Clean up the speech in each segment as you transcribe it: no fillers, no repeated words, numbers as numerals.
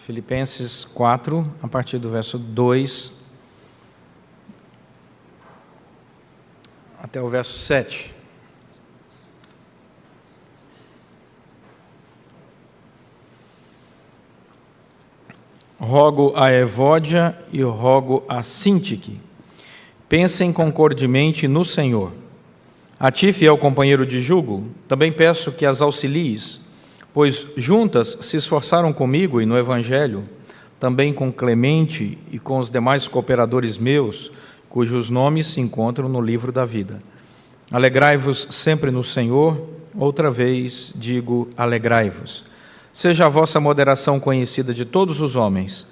Filipenses 4, a partir do verso 2 até o verso 7. Rogo a Evódia e rogo a Sintique, pensem concordemente no Senhor. A ti, fiel companheiro de jugo, também peço que as auxilies, pois juntas se esforçaram comigo e no Evangelho, também com Clemente e com os demais cooperadores meus, cujos nomes se encontram no livro da vida. Alegrai-vos sempre no Senhor, outra vez digo, alegrai-vos. Seja a vossa moderação conhecida de todos os homens,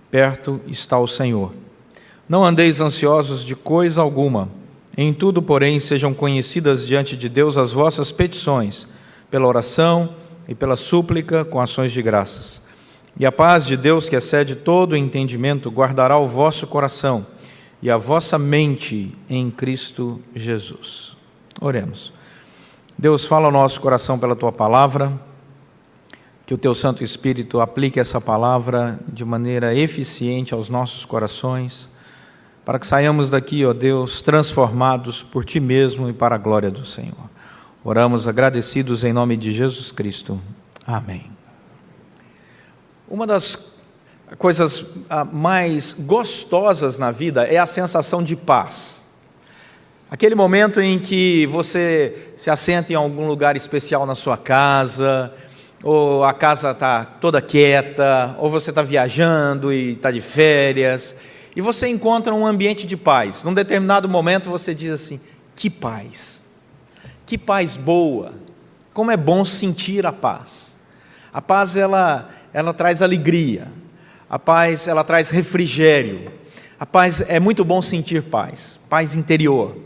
perto está o Senhor. Não andeis ansiosos de coisa alguma, em tudo, porém, sejam conhecidas diante de Deus as vossas petições, pela oração e pela súplica com ações de graças. E a paz de Deus, que excede todo o entendimento, guardará o vosso coração e a vossa mente em Cristo Jesus. Oremos. Deus, fala ao nosso coração pela Tua palavra, que o Teu Santo Espírito aplique essa palavra de maneira eficiente aos nossos corações, para que saiamos daqui, ó Deus, transformados por Ti mesmo e para a glória do Senhor. Oramos agradecidos em nome de Jesus Cristo. Amém. Uma das coisas mais gostosas na vida é a sensação de paz. Aquele momento em que você se assenta em algum lugar especial na sua casa, ou a casa está toda quieta, ou você está viajando e está de férias, e você encontra um ambiente de paz. Num determinado momento você diz assim, que paz boa, como é bom sentir a paz. A paz, ela traz alegria, a paz, ela traz refrigério, a paz, é muito bom sentir paz interior.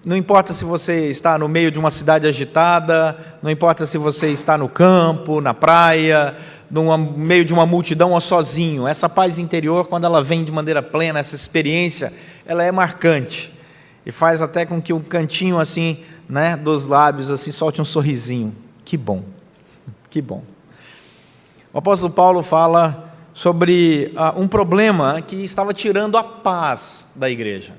Não importa se você está no meio de uma cidade agitada, não importa se você está no campo, na praia, no meio de uma multidão ou sozinho, essa paz interior, quando ela vem de maneira plena, essa experiência, ela é marcante e faz até com que o cantinho assim, né, dos lábios assim solte um sorrisinho. Que bom, que bom. O apóstolo Paulo fala sobre um problema que estava tirando a paz da igreja.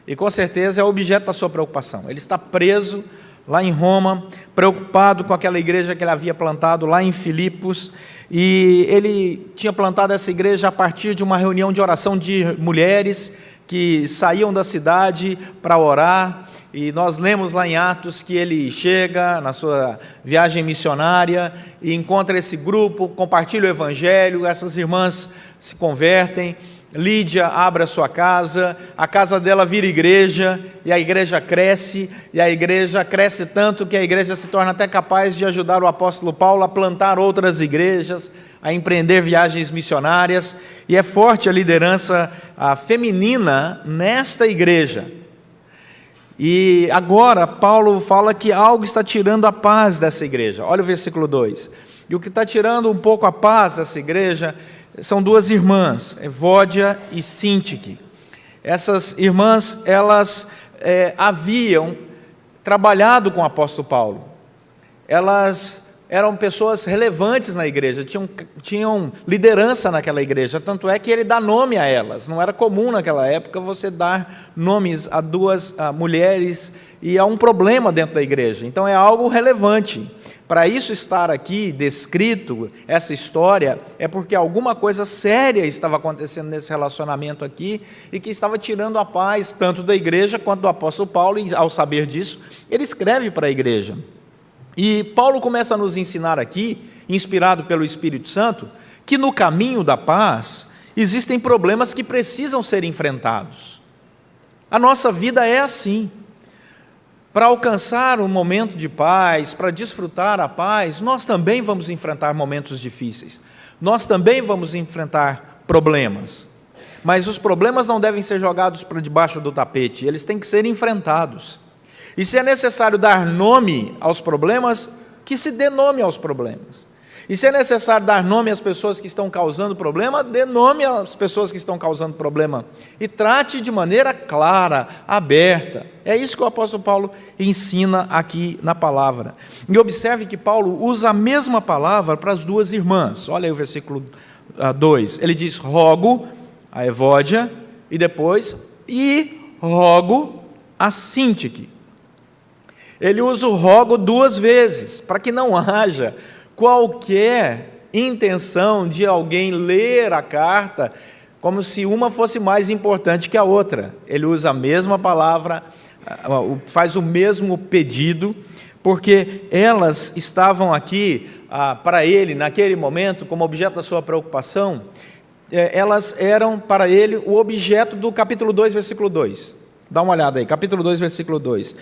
E com certeza é o objeto da sua preocupação. Ele está preso lá em Roma, preocupado com aquela igreja que ele havia plantado lá em Filipos, e ele tinha plantado essa igreja a partir de uma reunião de oração de mulheres que saíam da cidade para orar, e nós lemos lá em Atos que ele chega na sua viagem missionária e encontra esse grupo, compartilha o evangelho, essas irmãs se convertem, Lídia abre a sua casa, a casa dela vira igreja, e a igreja cresce tanto que a igreja se torna até capaz de ajudar o apóstolo Paulo a plantar outras igrejas, a empreender viagens missionárias, e é forte a liderança feminina nesta igreja. E agora Paulo fala que algo está tirando a paz dessa igreja. Olha o versículo 2. E o que está tirando um pouco a paz dessa igreja são duas irmãs, Evódia e Sintique. Essas irmãs, elas haviam trabalhado com o apóstolo Paulo. Elas eram pessoas relevantes na igreja, tinham liderança naquela igreja, tanto é que ele dá nome a elas. Não era comum naquela época você dar nomes a duas mulheres, e há um problema dentro da igreja, então é algo relevante. Para isso estar aqui descrito, essa história, é porque alguma coisa séria estava acontecendo nesse relacionamento aqui, e que estava tirando a paz tanto da igreja quanto do apóstolo Paulo, e ao saber disso, ele escreve para a igreja. E Paulo começa a nos ensinar aqui, inspirado pelo Espírito Santo, que no caminho da paz existem problemas que precisam ser enfrentados. A nossa vida é assim. Para alcançar um momento de paz, para desfrutar a paz, nós também vamos enfrentar momentos difíceis. Nós também vamos enfrentar problemas. Mas os problemas não devem ser jogados para debaixo do tapete, eles têm que ser enfrentados. E se é necessário dar nome aos problemas, que se dê nome aos problemas. E se é necessário dar nome às pessoas que estão causando problema, dê nome às pessoas que estão causando problema. E trate de maneira clara, aberta. É isso que o apóstolo Paulo ensina aqui na palavra. E observe que Paulo usa a mesma palavra para as duas irmãs. Olha aí o versículo 2. Ele diz: rogo a Evódia, e depois, e rogo a Sintique. Ele usa o rogo duas vezes, para que não haja qualquer intenção de alguém ler a carta como se uma fosse mais importante que a outra. Ele usa a mesma palavra, faz o mesmo pedido, porque elas estavam aqui para ele, naquele momento, como objeto da sua preocupação. Elas eram para ele o objeto do capítulo 2, versículo 2. Dá uma olhada aí, capítulo 2, versículo 2.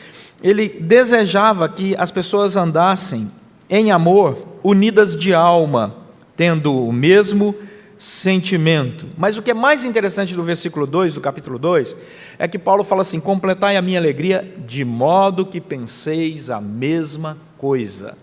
Ele desejava que as pessoas andassem em amor, unidas de alma, tendo o mesmo sentimento. Mas o que é mais interessante do versículo 2, do capítulo 2, é que Paulo fala assim: completai a minha alegria de modo que penseis a mesma coisa.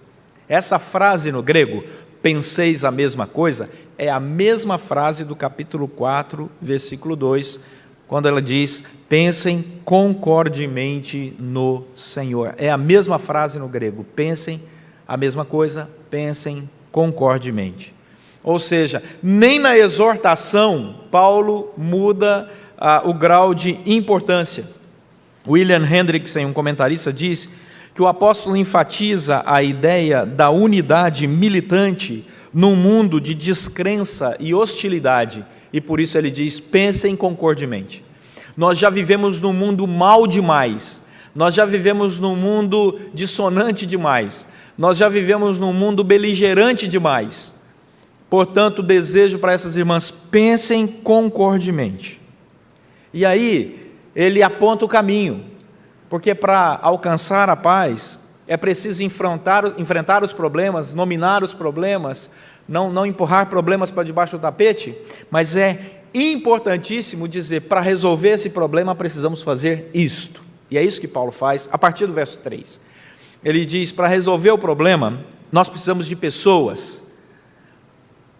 Essa frase no grego, penseis a mesma coisa, é a mesma frase do capítulo 4, versículo 2, quando ela diz: pensem concordemente no Senhor. É a mesma frase no grego, pensem a mesma coisa, pensem concordemente. Ou seja, nem na exortação Paulo muda o grau de importância. William Hendrickson, um comentarista, diz que o apóstolo enfatiza a ideia da unidade militante num mundo de descrença e hostilidade, e por isso ele diz: pensem concordemente. Nós já vivemos num mundo mal demais, nós já vivemos num mundo dissonante demais, nós já vivemos num mundo beligerante demais. Portanto, desejo para essas irmãs: pensem concordemente. E aí, ele aponta o caminho, porque para alcançar a paz, é preciso enfrentar os problemas, nominar os problemas, não empurrar problemas para debaixo do tapete, mas é importantíssimo dizer: para resolver esse problema precisamos fazer isto. E é isso que Paulo faz a partir do verso 3. Ele diz: para resolver o problema, nós precisamos de pessoas,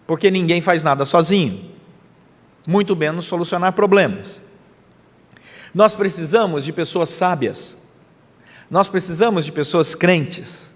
porque ninguém faz nada sozinho, muito menos solucionar problemas. Nós precisamos de pessoas sábias, nós precisamos de pessoas crentes,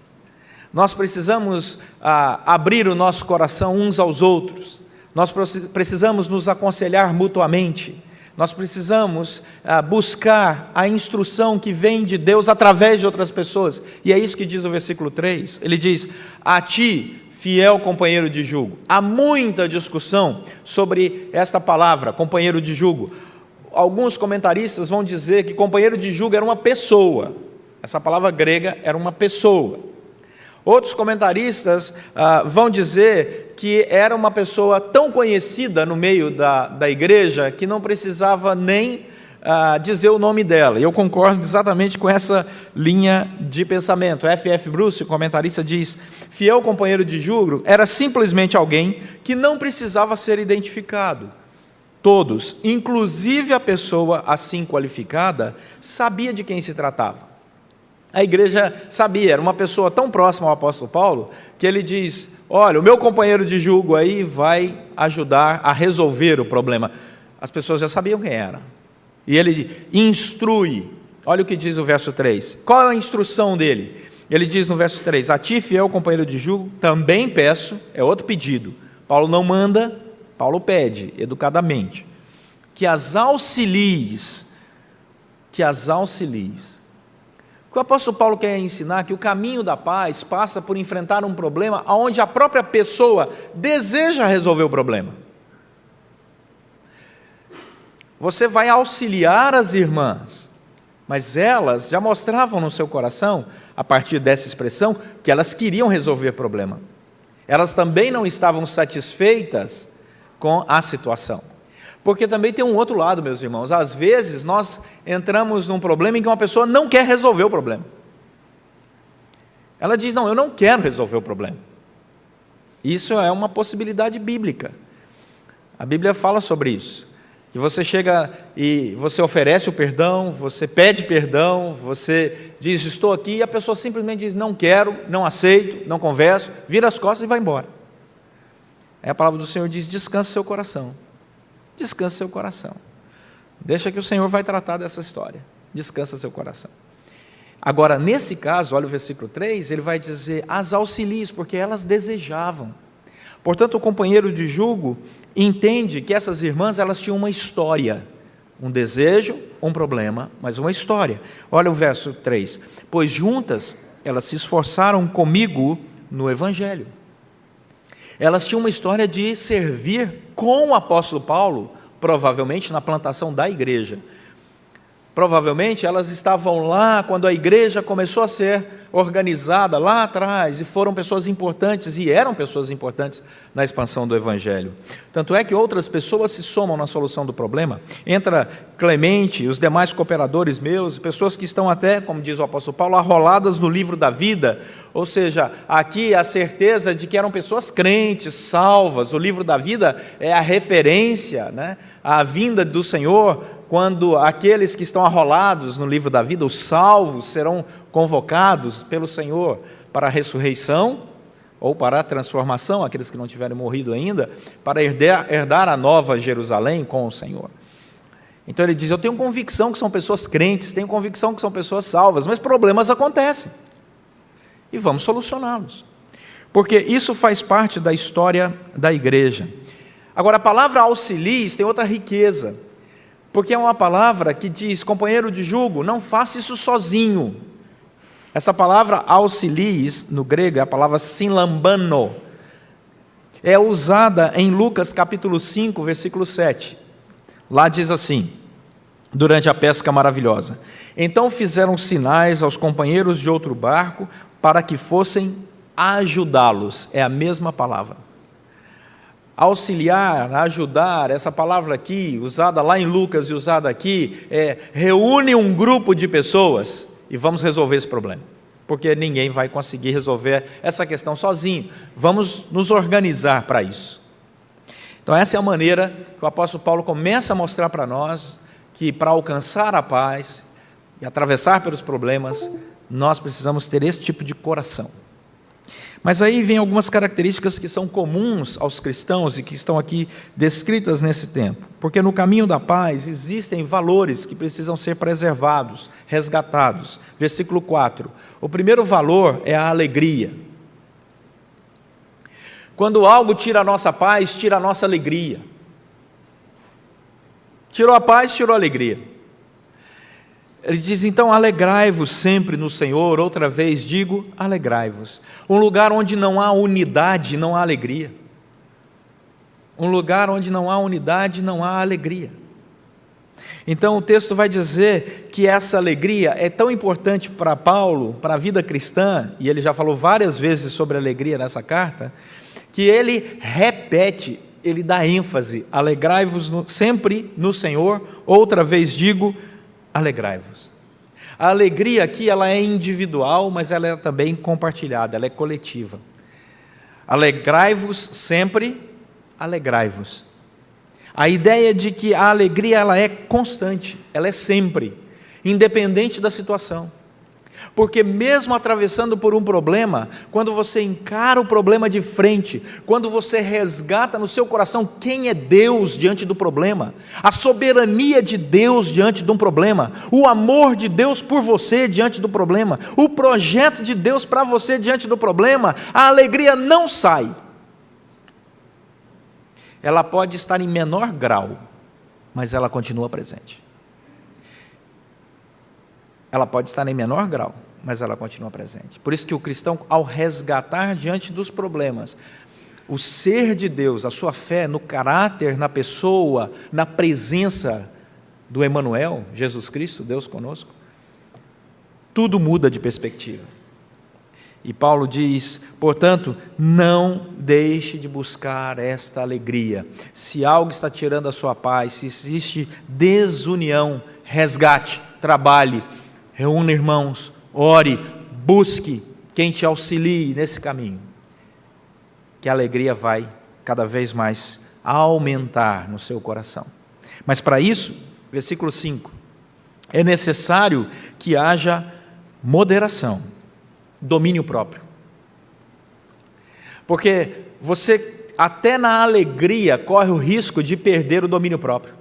nós precisamos abrir o nosso coração uns aos outros, nós precisamos nos aconselhar mutuamente, nós precisamos buscar a instrução que vem de Deus através de outras pessoas. E é isso que diz o versículo 3, ele diz: a ti, fiel companheiro de jugo. Há muita discussão sobre essa palavra, companheiro de jugo. Alguns comentaristas vão dizer que companheiro de jugo era uma pessoa. Essa palavra grega era uma pessoa. Outros comentaristas vão dizer que era uma pessoa tão conhecida no meio da igreja que não precisava nem dizer o nome dela. E eu concordo exatamente com essa linha de pensamento. F.F. Bruce, comentarista, diz: fiel companheiro de jugo era simplesmente alguém que não precisava ser identificado. Todos, inclusive a pessoa assim qualificada, sabia de quem se tratava. A igreja sabia, era uma pessoa tão próxima ao apóstolo Paulo, que ele diz: olha, o meu companheiro de jugo aí vai ajudar a resolver o problema. As pessoas já sabiam quem era. E ele instrui. Olha o que diz o verso 3. Qual é a instrução dele? Ele diz no verso 3: a ti, fiel companheiro de jugo, também peço, é outro pedido. Paulo não manda, Paulo pede, educadamente, que as auxilies. O que o apóstolo Paulo quer ensinar? Que o caminho da paz passa por enfrentar um problema onde a própria pessoa deseja resolver o problema. Você vai auxiliar as irmãs, mas elas já mostravam no seu coração, a partir dessa expressão, que elas queriam resolver o problema. Elas também não estavam satisfeitas com a situação. Porque também tem um outro lado, meus irmãos. Às vezes nós entramos num problema em que uma pessoa não quer resolver o problema. Ela diz: não, eu não quero resolver o problema. Isso é uma possibilidade bíblica. A Bíblia fala sobre isso. Que você chega e você oferece o perdão, você pede perdão, você diz: estou aqui, e a pessoa simplesmente diz: não quero, não aceito, não converso, vira as costas e vai embora. Aí a palavra do Senhor diz: descanse seu coração. Descanse seu coração. Deixa que o Senhor vai tratar dessa história. Descansa seu coração. Agora, nesse caso, olha o versículo 3, ele vai dizer: as auxilies, porque elas desejavam. Portanto, o companheiro de jugo entende que essas irmãs, elas tinham uma história, um desejo, um problema, mas uma história. Olha o verso 3: pois juntas elas se esforçaram comigo no Evangelho. Elas tinham uma história de servir com o apóstolo Paulo, provavelmente na plantação da igreja. Provavelmente elas estavam lá quando a igreja começou a ser organizada lá atrás, e foram pessoas importantes, e eram pessoas importantes na expansão do Evangelho. Tanto é que outras pessoas se somam na solução do problema. Entra Clemente e os demais cooperadores meus, pessoas que estão até, como diz o apóstolo Paulo, arroladas no livro da vida, ou seja, aqui a certeza de que eram pessoas crentes, salvas. O livro da vida é a referência, né, à vinda do Senhor, quando aqueles que estão arrolados no livro da vida, os salvos, serão convocados pelo Senhor para a ressurreição, ou para a transformação, aqueles que não tiverem morrido ainda, para herdar a nova Jerusalém com o Senhor. Então ele diz: eu tenho convicção que são pessoas crentes, tenho convicção que são pessoas salvas, mas problemas acontecem, e vamos solucioná-los, porque isso faz parte da história da igreja. Agora, a palavra auxilies tem outra riqueza, porque é uma palavra que diz: companheiro de jugo, não faça isso sozinho. Essa palavra auxilies, no grego, é a palavra sinlambano. É usada em Lucas capítulo 5, versículo 7. Lá diz assim, durante a pesca maravilhosa: então fizeram sinais aos companheiros de outro barco para que fossem ajudá-los. É a mesma palavra. Auxiliar, ajudar, essa palavra aqui, usada lá em Lucas e usada aqui, reúne um grupo de pessoas e vamos resolver esse problema, porque ninguém vai conseguir resolver essa questão sozinho, vamos nos organizar para isso. Então essa é a maneira que o apóstolo Paulo começa a mostrar para nós, que para alcançar a paz e atravessar pelos problemas, nós precisamos ter esse tipo de coração. Mas aí vem algumas características que são comuns aos cristãos e que estão aqui descritas nesse tempo. Porque no caminho da paz existem valores que precisam ser preservados, resgatados. Versículo 4. O primeiro valor é a alegria. Quando algo tira a nossa paz, tira a nossa alegria. Tirou a paz, tirou a alegria. Ele diz: então alegrai-vos sempre no Senhor. Outra vez digo, alegrai-vos. Um lugar onde não há unidade, não há alegria. Um lugar onde não há unidade, não há alegria. Então o texto vai dizer que essa alegria é tão importante para Paulo, para a vida cristã, e ele já falou várias vezes sobre alegria nessa carta, que ele repete, ele dá ênfase: alegrai-vos sempre no Senhor. Outra vez digo, alegrai-vos. A alegria aqui, ela é individual, mas ela é também compartilhada, ela é coletiva. Alegrai-vos sempre, alegrai-vos. A ideia de que a alegria, ela é constante, ela é sempre, independente da situação. Porque mesmo atravessando por um problema, quando você encara o problema de frente, quando você resgata no seu coração quem é Deus diante do problema, a soberania de Deus diante de um problema, o amor de Deus por você diante do problema, o projeto de Deus para você diante do problema, a alegria não sai. Ela pode estar em menor grau, mas ela continua presente. Ela pode estar em menor grau, mas ela continua presente. Por isso que o cristão, ao resgatar diante dos problemas o ser de Deus, a sua fé no caráter, na pessoa, na presença do Emanuel, Jesus Cristo, Deus conosco, tudo muda de perspectiva. E Paulo diz: portanto, não deixe de buscar esta alegria. Se algo está tirando a sua paz, se existe desunião, resgate, trabalhe, reúna irmãos, ore, busque quem te auxilie nesse caminho, que a alegria vai cada vez mais aumentar no seu coração. Mas para isso, versículo 5, é necessário que haja moderação, domínio próprio. Porque você até na alegria, corre o risco de perder o domínio próprio.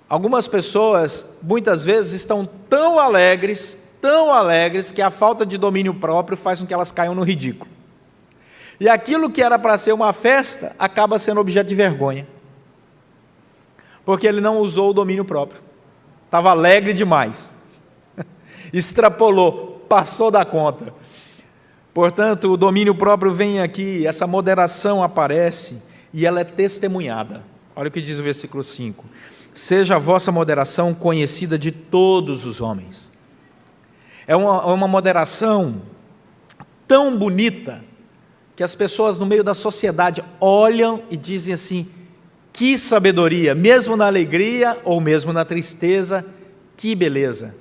Algumas pessoas, muitas vezes, estão tão alegres, que a falta de domínio próprio faz com que elas caiam no ridículo. E aquilo que era para ser uma festa, acaba sendo objeto de vergonha. Porque ele não usou o domínio próprio. Estava alegre demais. Extrapolou, passou da conta. Portanto, o domínio próprio vem aqui, essa moderação aparece e ela é testemunhada. Olha o que diz o versículo 5. Seja a vossa moderação conhecida de todos os homens. É uma moderação tão bonita que as pessoas no meio da sociedade olham e dizem assim, que sabedoria, mesmo na alegria ou mesmo na tristeza, que beleza,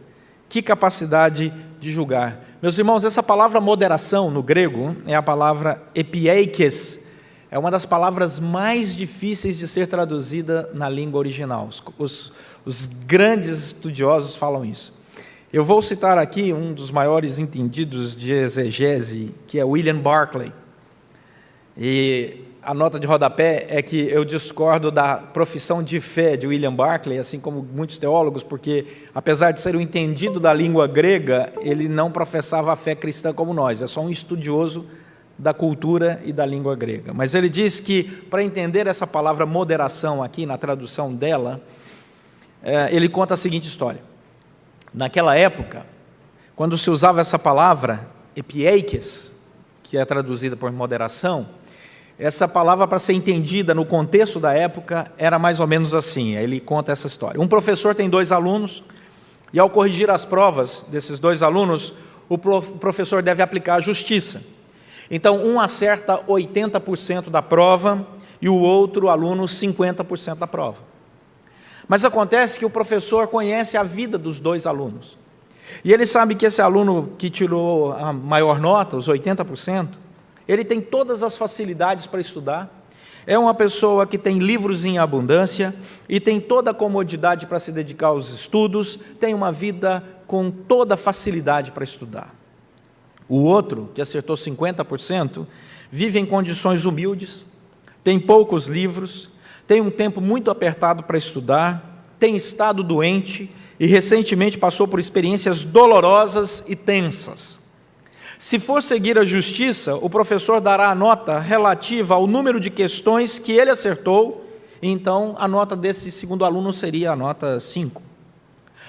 que capacidade de julgar. Meus irmãos, essa palavra moderação no grego é a palavra epieikes, é uma das palavras mais difíceis de ser traduzida na língua original. Os grandes estudiosos falam isso. Eu vou citar aqui um dos maiores entendidos de exegese, que é William Barclay. E a nota de rodapé é que eu discordo da profissão de fé de William Barclay, assim como muitos teólogos, porque, apesar de ser um entendido da língua grega, ele não professava a fé cristã como nós, é só um estudioso da cultura e da língua grega. Mas ele diz que, para entender essa palavra moderação aqui, na tradução dela, ele conta a seguinte história. Naquela época, quando se usava essa palavra, epieikes, que é traduzida por moderação, essa palavra, para ser entendida no contexto da época, era mais ou menos assim. Ele conta essa história. Um professor tem 2 alunos, e ao corrigir as provas desses 2 alunos, o professor deve aplicar a justiça. Então, um acerta 80% da prova, e o outro aluno 50% da prova. Mas acontece que o professor conhece a vida dos 2 alunos. E ele sabe que esse aluno que tirou a maior nota, os 80%, ele tem todas as facilidades para estudar, é uma pessoa que tem livros em abundância e tem toda a comodidade para se dedicar aos estudos, tem uma vida com toda a facilidade para estudar. O outro, que acertou 50%, vive em condições humildes, tem poucos livros, tem um tempo muito apertado para estudar, tem estado doente e recentemente passou por experiências dolorosas e tensas. Se for seguir a justiça, o professor dará a nota relativa ao número de questões que ele acertou, então a nota desse segundo aluno seria a nota 5.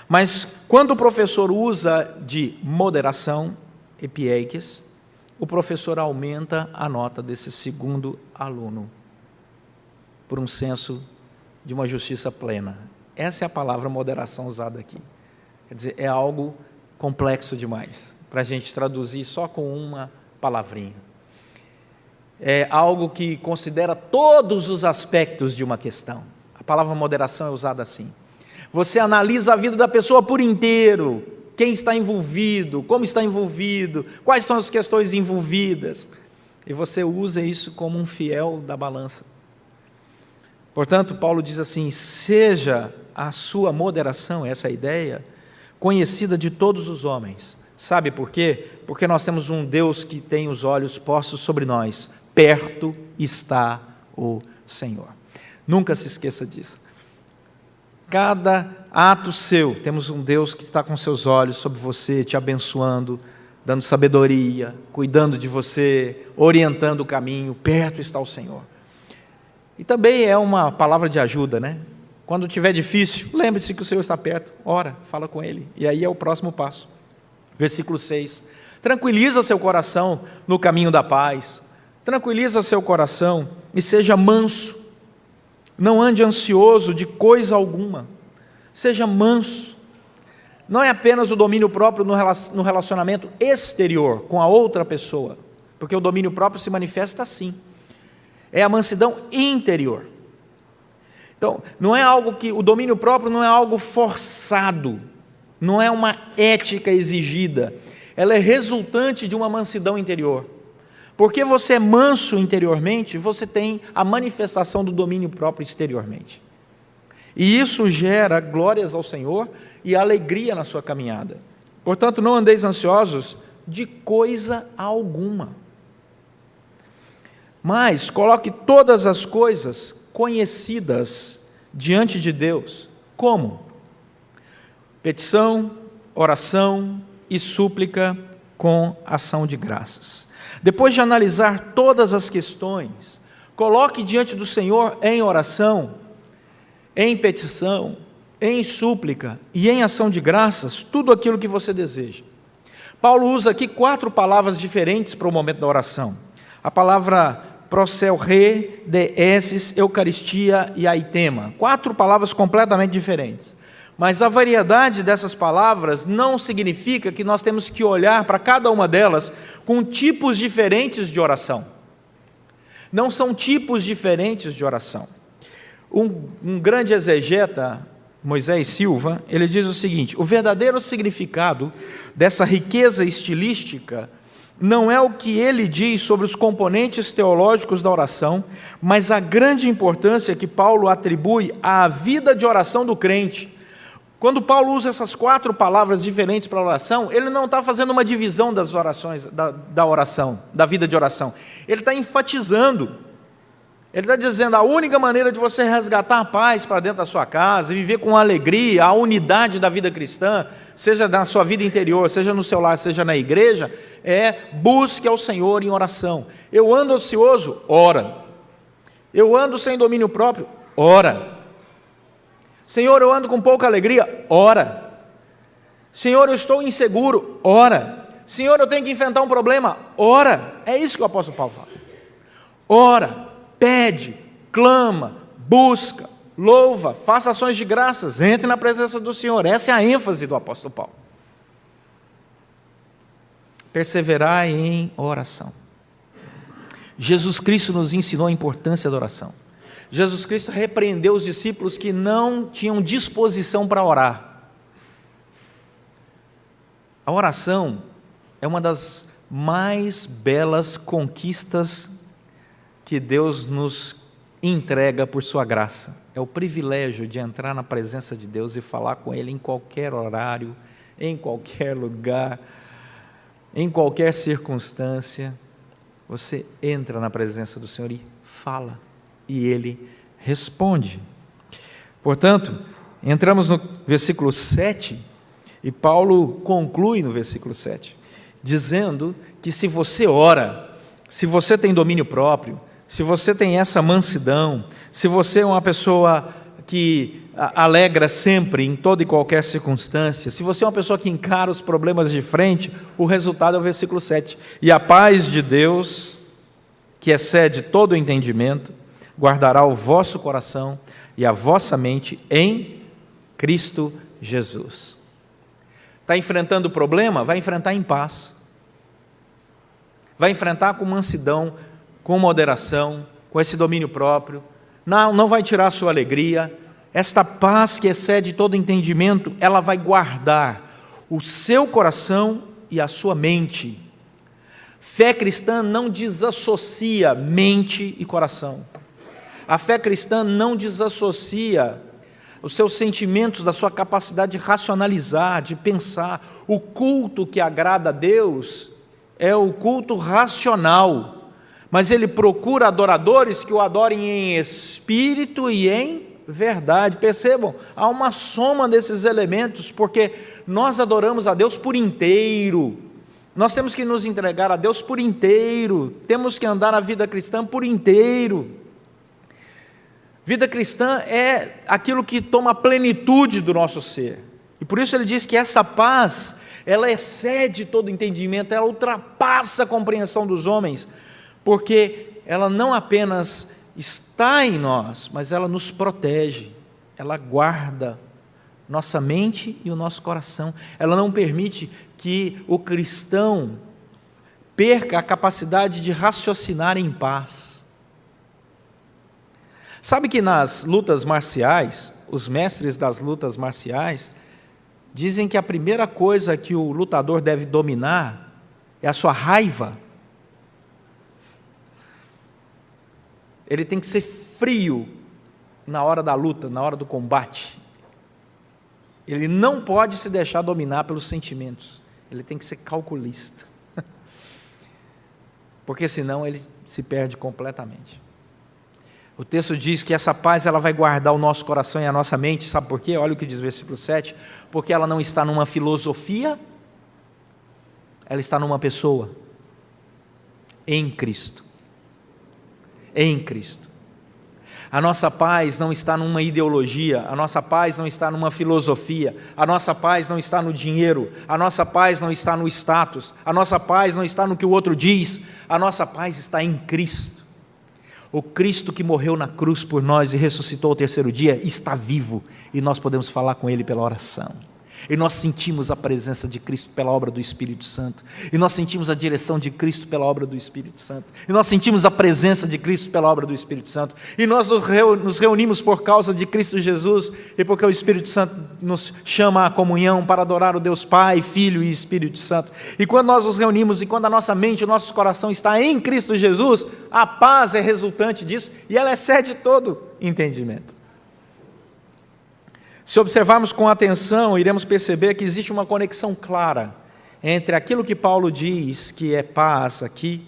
Mas quando o professor usa de moderação, epieikes, o professor aumenta a nota desse segundo aluno, por um senso de uma justiça plena. Essa é a palavra moderação usada aqui. Quer dizer, é algo complexo demais para a gente traduzir só com uma palavrinha. É algo que considera todos os aspectos de uma questão. A palavra moderação é usada assim. Você analisa a vida da pessoa por inteiro, quem está envolvido, como está envolvido, quais são as questões envolvidas, e você usa isso como um fiel da balança. Portanto, Paulo diz assim, seja a sua moderação, essa é a ideia, conhecida de todos os homens. Sabe por quê? Porque nós temos um Deus que tem os olhos postos sobre nós. Perto está o Senhor. Nunca se esqueça disso. Cada ato seu, temos um Deus que está com seus olhos sobre você, te abençoando, dando sabedoria, cuidando de você, orientando o caminho. Perto está o Senhor. E também é uma palavra de ajuda, né? Quando estiver difícil, lembre-se que o Senhor está perto. Ora, fala com Ele. E aí é o próximo passo. Versículo 6, tranquiliza seu coração no caminho da paz, tranquiliza seu coração e seja manso, não ande ansioso de coisa alguma, seja manso, não é apenas o domínio próprio no relacionamento exterior com a outra pessoa, porque o domínio próprio se manifesta assim, é a mansidão interior. Então, não é algo que, o domínio próprio não é algo forçado, não é uma ética exigida, ela é resultante de uma mansidão interior. Porque você é manso interiormente, você tem a manifestação do domínio próprio exteriormente. E isso gera glórias ao Senhor e alegria na sua caminhada. Portanto, não andeis ansiosos de coisa alguma. Mas coloque todas as coisas conhecidas diante de Deus. Como? Petição, oração e súplica com ação de graças. Depois de analisar todas as questões, coloque diante do Senhor em oração, em petição, em súplica e em ação de graças, tudo aquilo que você deseja. Paulo usa aqui 4 palavras diferentes para o momento da oração. A palavra proselre, deesis, eucaristia e aitema. 4 palavras completamente diferentes. Mas a variedade dessas palavras não significa que nós temos que olhar para cada uma delas com tipos diferentes de oração. Não são tipos diferentes de oração. Um grande exegeta, Moisés Silva, ele diz o seguinte: o verdadeiro significado dessa riqueza estilística não é o que ele diz sobre os componentes teológicos da oração, mas a grande importância que Paulo atribui à vida de oração do crente. Quando Paulo usa essas 4 palavras diferentes para a oração, ele não está fazendo uma divisão das orações, da oração, da vida de oração. Ele está enfatizando. Ele está dizendo, a única maneira de você resgatar a paz para dentro da sua casa, viver com alegria, a unidade da vida cristã, seja na sua vida interior, seja no seu lar, seja na igreja, é busque ao Senhor em oração. Eu ando ocioso? Ora. Eu ando sem domínio próprio? Ora. Senhor, eu ando com pouca alegria? Ora. Senhor, eu estou inseguro? Ora. Senhor, eu tenho que enfrentar um problema? Ora. É isso que o apóstolo Paulo fala. Ora. Pede, clama, busca, louva, faça ações de graças, entre na presença do Senhor. Essa é a ênfase do apóstolo Paulo. Perseverar em oração. Jesus Cristo nos ensinou a importância da oração. Jesus Cristo repreendeu os discípulos que não tinham disposição para orar. A oração é uma das mais belas conquistas que Deus nos entrega por sua graça. É o privilégio de entrar na presença de Deus e falar com Ele em qualquer horário, em qualquer lugar, em qualquer circunstância. Você entra na presença do Senhor e fala, e Ele responde. Portanto, entramos no versículo 7, e Paulo conclui no versículo 7, dizendo que se você ora, se você tem domínio próprio, se você tem essa mansidão, se você é uma pessoa que alegra sempre, em toda e qualquer circunstância, se você é uma pessoa que encara os problemas de frente, o resultado é o versículo 7. E a paz de Deus, que excede todo o entendimento, guardará o vosso coração e a vossa mente em Cristo Jesus. Está enfrentando o problema? Vai enfrentar em paz. Vai enfrentar com mansidão, com moderação, com esse domínio próprio. Não vai tirar a sua alegria. Esta paz que excede todo entendimento, ela vai guardar o seu coração e a sua mente. Fé cristã não desassocia mente e coração. A fé cristã não desassocia os seus sentimentos da sua capacidade de racionalizar, de pensar. O culto que agrada a Deus é o culto racional, mas Ele procura adoradores que o adorem em espírito e em verdade. Percebam, há uma soma desses elementos, porque nós adoramos a Deus por inteiro. Nós temos que nos entregar a Deus por inteiro, temos que andar a vida cristã por inteiro. Vida cristã é aquilo que toma a plenitude do nosso ser, e por isso ele diz que essa paz, ela excede todo entendimento, ela ultrapassa a compreensão dos homens, porque ela não apenas está em nós, mas ela nos protege, ela guarda nossa mente e o nosso coração, ela não permite que o cristão perca a capacidade de raciocinar em paz. Sabe que nas lutas marciais, os mestres das lutas marciais dizem que a primeira coisa que o lutador deve dominar é a sua raiva. Ele tem que ser frio na hora da luta, na hora do combate. Ele não pode se deixar dominar pelos sentimentos. Ele tem que ser calculista. porque senão ele se perde completamente. O texto diz que essa paz ela vai guardar o nosso coração e a nossa mente, sabe por quê? Olha o que diz o versículo 7, porque ela não está numa filosofia, ela está numa pessoa, em Cristo. Em Cristo. A nossa paz não está numa ideologia, a nossa paz não está numa filosofia, a nossa paz não está no dinheiro, a nossa paz não está no status, a nossa paz não está no que o outro diz, a nossa paz está em Cristo. O Cristo que morreu na cruz por nós e ressuscitou ao terceiro dia está vivo e nós podemos falar com Ele pela oração. E nós sentimos a presença de Cristo pela obra do Espírito Santo. E nós sentimos a direção de Cristo pela obra do Espírito Santo. E nós sentimos a presença de Cristo pela obra do Espírito Santo. E nós nos reunimos por causa de Cristo Jesus e porque o Espírito Santo nos chama à comunhão para adorar o Deus Pai, Filho e Espírito Santo. E quando nós nos reunimos e quando a nossa mente, o nosso coração está em Cristo Jesus, a paz é resultante disso e ela excede todo entendimento. Se observarmos com atenção, iremos perceber que existe uma conexão clara entre aquilo que Paulo diz que é paz aqui,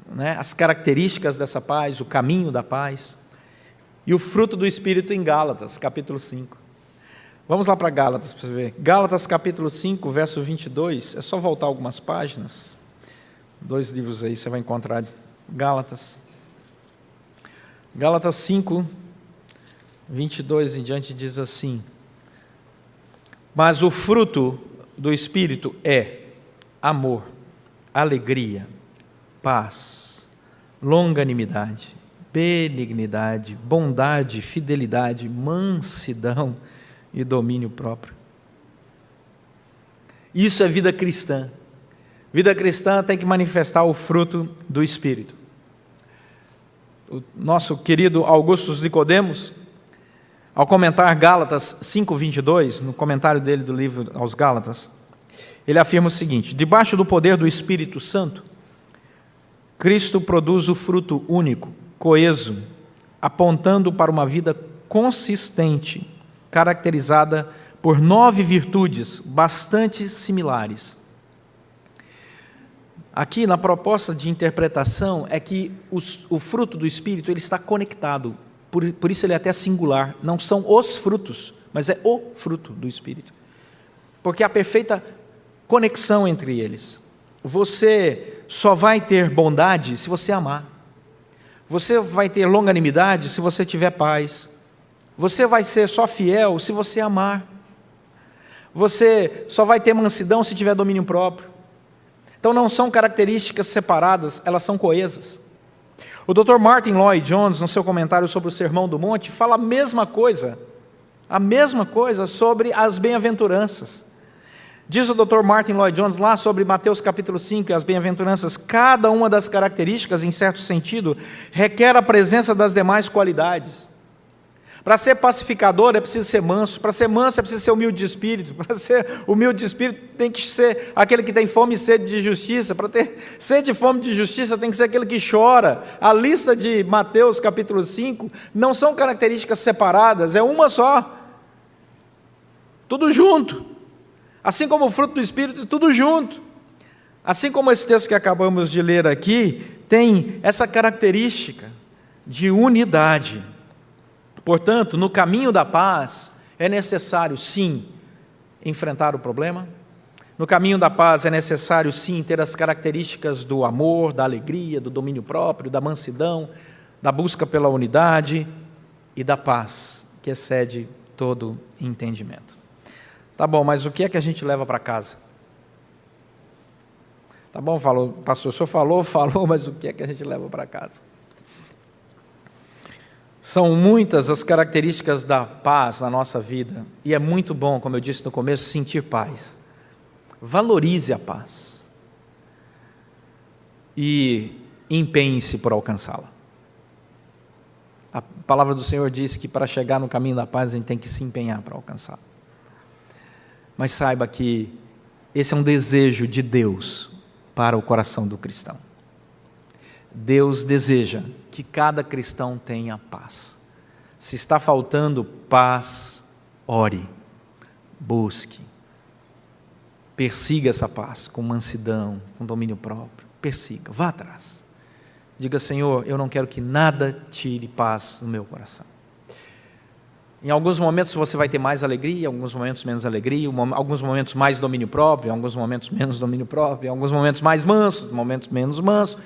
né, as características dessa paz, o caminho da paz, e o fruto do Espírito em Gálatas, capítulo 5. Vamos lá para Gálatas para você ver. Gálatas, capítulo 5, verso 22, é só voltar algumas páginas, 2 livros aí você vai encontrar Gálatas. Gálatas 5, 22 em diante diz assim: mas o fruto do Espírito é amor, alegria, paz, longanimidade, benignidade, bondade, fidelidade, mansidão e domínio próprio. Isso é vida cristã. Vida cristã tem que manifestar o fruto do Espírito. O nosso querido Augustus Nicodemos, ao comentar Gálatas 5:22, no comentário dele do livro aos Gálatas, ele afirma o seguinte: debaixo do poder do Espírito Santo, Cristo produz o fruto único, coeso, apontando para uma vida consistente, caracterizada por 9 virtudes bastante similares. Aqui na proposta de interpretação é que o fruto do Espírito ele está conectado. Por isso ele é até singular, não são os frutos, mas é o fruto do Espírito. Porque há perfeita conexão entre eles. Você só vai ter bondade se você amar. Você vai ter longanimidade se você tiver paz. Você vai ser só fiel se você amar. Você só vai ter mansidão se tiver domínio próprio. Então não são características separadas, elas são coesas. O Dr. Martin Lloyd-Jones, no seu comentário sobre o Sermão do Monte, fala a mesma coisa sobre as bem-aventuranças. Diz o Dr. Martin Lloyd-Jones lá sobre Mateus capítulo 5 e as bem-aventuranças, cada uma das características, em certo sentido, requer a presença das demais qualidades. Para ser pacificador é preciso ser manso, para ser manso é preciso ser humilde de espírito, para ser humilde de espírito tem que ser aquele que tem fome e sede de justiça, para ter sede e fome de justiça tem que ser aquele que chora. A lista de Mateus capítulo 5 não são características separadas, é uma só, tudo junto, assim como o fruto do Espírito, tudo junto, assim como esse texto que acabamos de ler aqui, tem essa característica de unidade. Portanto, no caminho da paz, é necessário, sim, enfrentar o problema. No caminho da paz, é necessário, sim, ter as características do amor, da alegria, do domínio próprio, da mansidão, da busca pela unidade e da paz, que excede todo entendimento. Tá bom, mas o que é que a gente leva para casa? Tá bom, falou, pastor, o senhor falou, mas o que é que a gente leva para casa? São muitas as características da paz na nossa vida, e é muito bom, como eu disse no começo, sentir paz. Valorize a paz e empenhe-se por alcançá-la. A palavra do Senhor diz que para chegar no caminho da paz a gente tem que se empenhar para alcançá-la. Mas saiba que esse é um desejo de Deus para o coração do cristão. Deus deseja que cada cristão tenha paz. Se está faltando paz, ore, busque, persiga essa paz com mansidão, com domínio próprio. persiga, vá atrás. Diga: Senhor, eu não quero que nada tire paz no meu coração. Em alguns momentos você vai ter mais alegria, em alguns momentos menos alegria, alguns momentos mais domínio próprio, em alguns momentos menos domínio próprio, em alguns momentos mais manso, momentos menos manso,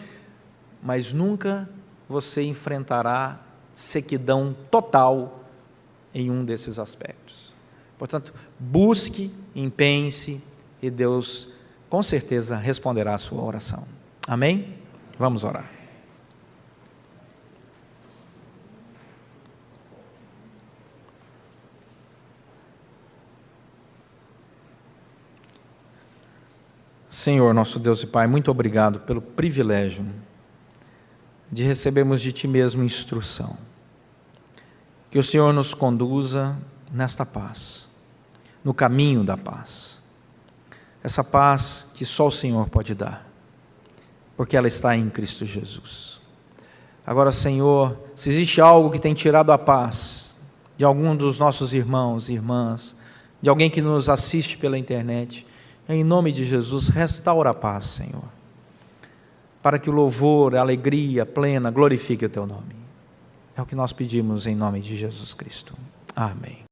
mas nunca você enfrentará sequidão total em um desses aspectos. Portanto, busque, empenhe-se, e Deus com certeza responderá a sua oração. Amém? Vamos orar. Senhor, nosso Deus e Pai, muito obrigado pelo privilégio de recebermos de Ti mesmo instrução. Que o Senhor nos conduza nesta paz, no caminho da paz. Essa paz que só o Senhor pode dar, porque ela está em Cristo Jesus. Agora, Senhor, se existe algo que tem tirado a paz de algum dos nossos irmãos e irmãs, de alguém que nos assiste pela internet, em nome de Jesus, restaura a paz, Senhor, para que o louvor, a alegria plena glorifique o Teu nome. É o que nós pedimos em nome de Jesus Cristo. Amém.